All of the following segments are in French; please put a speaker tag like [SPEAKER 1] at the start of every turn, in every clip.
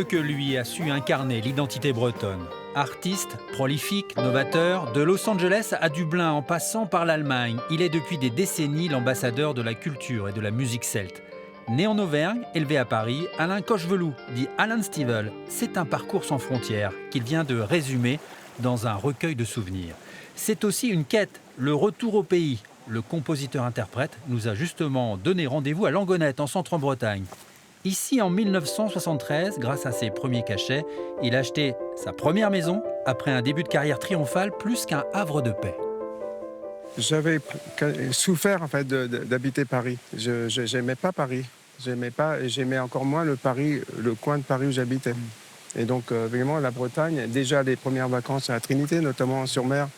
[SPEAKER 1] mieux que lui a su incarner l'identité bretonne. Artiste, prolifique, novateur, de Los Angeles à Dublin en passant par l'Allemagne, il est depuis des décennies l'ambassadeur de la culture et de la musique celte. Né en Auvergne, élevé à Paris, Alain Cochevelou, dit Alan Stivell, c'est un parcours sans frontières qu'il vient de résumer dans un recueil de souvenirs. C'est aussi une quête, le retour au pays. Le compositeur-interprète nous a justement donné rendez-vous à Langonette, en Centre-Bretagne. Ici, en 1973, grâce à ses premiers cachets, il a acheté sa première maison après un début de carrière triomphale plus qu'un havre de paix.
[SPEAKER 2] J'avais souffert en fait d'habiter Paris. Je n'aimais pas Paris. J'aimais encore moins le coin de Paris où j'habitais. Et donc vraiment la Bretagne, déjà les premières vacances à Trinité, notamment sur mer,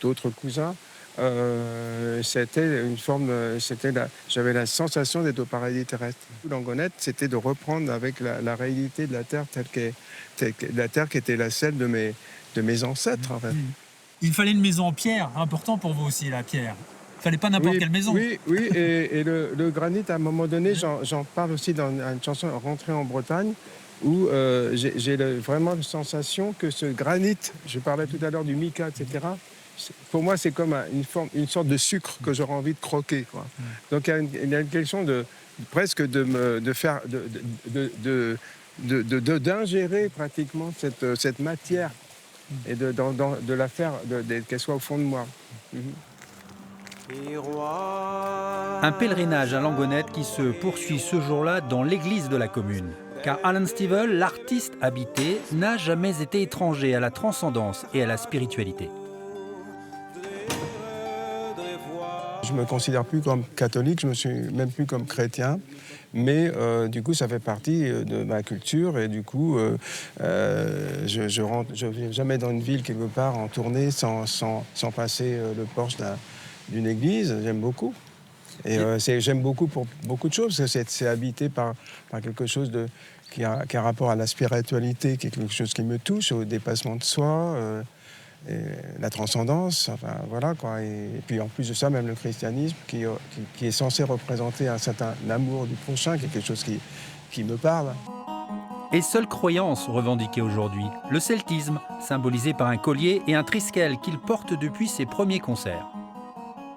[SPEAKER 2] d'autres cousins. C'était une forme, j'avais la sensation d'être au paradis terrestre. Langonette, c'était de reprendre avec la réalité de la terre la terre qui était la celle de mes ancêtres en fait.
[SPEAKER 3] Il fallait une maison en pierre, important pour vous aussi la pierre. Il fallait pas n'importe quelle maison.
[SPEAKER 2] Oui, et le granit, à un moment donné, j'en parle aussi dans une chanson Rentrer en Bretagne, où j'ai vraiment la sensation que ce granit, je parlais tout à l'heure du mica, etc., pour moi, c'est comme une sorte de sucre que j'aurais envie de croquer, quoi. Donc il y a une question presque d'ingérer pratiquement cette matière et de la faire, qu'elle soit au fond de moi.
[SPEAKER 1] Un pèlerinage à Langonette qui se poursuit ce jour-là dans l'église de la commune. Car Alan Stivell, l'artiste habité, n'a jamais été étranger à la transcendance et à la spiritualité.
[SPEAKER 2] Je ne me considère plus comme catholique, je ne me suis même plus comme chrétien, mais du coup ça fait partie de ma culture et du coup je ne viens jamais dans une ville quelque part en tournée sans passer le porche d'une église, j'aime beaucoup. Et j'aime beaucoup pour beaucoup de choses, parce que c'est habité par quelque chose qui a un rapport à la spiritualité, qui est quelque chose qui me touche, au dépassement de soi. Et la transcendance, enfin voilà quoi. Et puis en plus de ça, même le christianisme qui est censé représenter un certain amour du prochain, quelque chose qui me parle.
[SPEAKER 1] Et seule croyance revendiquée aujourd'hui, le celtisme, symbolisé par un collier et un triskel qu'il porte depuis ses premiers concerts.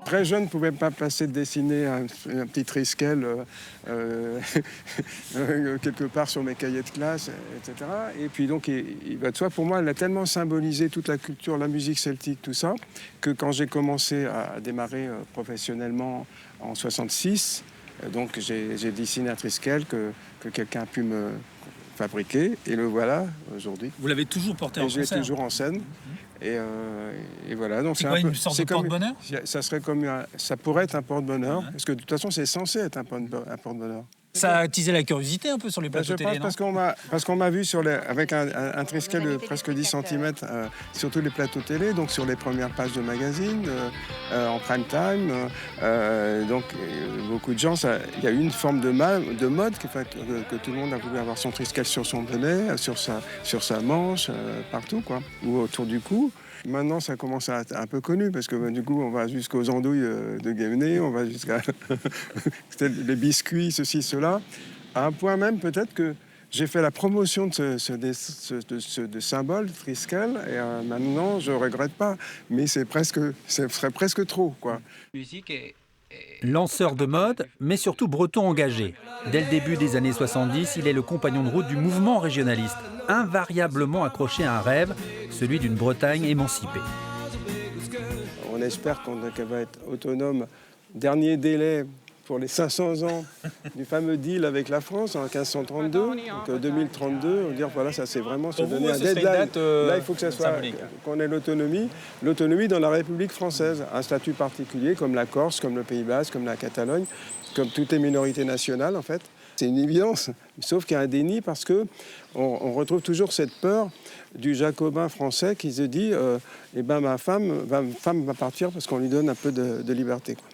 [SPEAKER 2] Très jeune, je ne pouvais pas passer de dessiner un petit triskel quelque part sur mes cahiers de classe, etc. Et puis donc, il va de soi, pour moi, elle a tellement symbolisé toute la culture, la musique celtique, tout ça, que quand j'ai commencé à démarrer professionnellement en 66, donc j'ai dessiné un triskel que quelqu'un a pu me fabriquer, et le voilà aujourd'hui.
[SPEAKER 3] Vous l'avez toujours porté en concert?
[SPEAKER 2] Je l'ai toujours en scène. Et voilà. Donc
[SPEAKER 3] c'est quoi, une sorte de porte-bonheur?
[SPEAKER 2] Ça pourrait être un porte-bonheur, parce que de toute façon, c'est censé être un porte-bonheur.
[SPEAKER 3] Ça a attisé la curiosité un peu sur les plateaux télé, non?
[SPEAKER 2] Parce qu'on m'a vu avec un triskel de presque 10 cm sur tous les plateaux télé, donc sur les premières pages de magazines, en prime time. Donc beaucoup de gens, il y a eu une forme de mode que tout le monde a voulu avoir son triskel sur son bonnet, sur sa manche, partout, quoi, ou autour du cou. Maintenant, ça commence à être un peu connu, parce que du coup, on va jusqu'aux andouilles de Guémené, on va jusqu'à les biscuits, ceci, cela, à un point même peut-être que j'ai fait la promotion de ce symbole, triskel, et maintenant, je ne regrette pas, mais ce serait presque trop, quoi.
[SPEAKER 1] Lanceur de mode, mais surtout breton engagé. Dès le début des années 70, il est le compagnon de route du mouvement régionaliste, invariablement accroché à un rêve, celui d'une Bretagne émancipée.
[SPEAKER 2] On espère qu'elle va être autonome. Dernier délai pour les 500 ans du fameux deal avec la France en 1532, donc 2032, on va dire voilà, ça c'est vraiment se donner un deadline. Là, il faut que ça soit qu'on ait l'autonomie dans la République française, un statut particulier comme la Corse, comme le Pays Basque, comme la Catalogne, comme toutes les minorités nationales en fait. C'est une évidence, sauf qu'il y a un déni parce que on retrouve toujours cette peur du jacobin français qui se dit eh ben ma femme va partir parce qu'on lui donne un peu de liberté, quoi.